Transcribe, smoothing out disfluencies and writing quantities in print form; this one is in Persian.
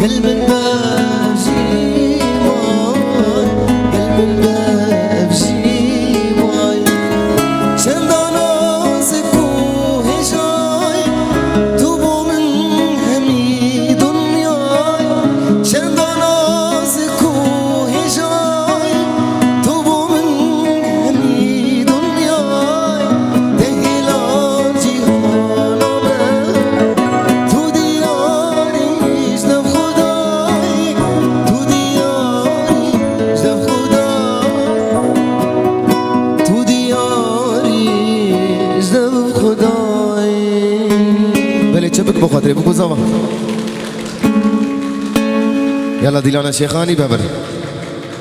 قلب بفجی وای قلب بفجی وای چندان از کوه جای تو با من همی دنیای چندان از کوه جای تو با من همی دنیای دهیلا جیهانا تو دیاری جنب خدای تو دیاری جنب خدای تو دیاری جنب خدای بله چپک بخاطره بگو زمان یلا دیلانا شیخانی ببر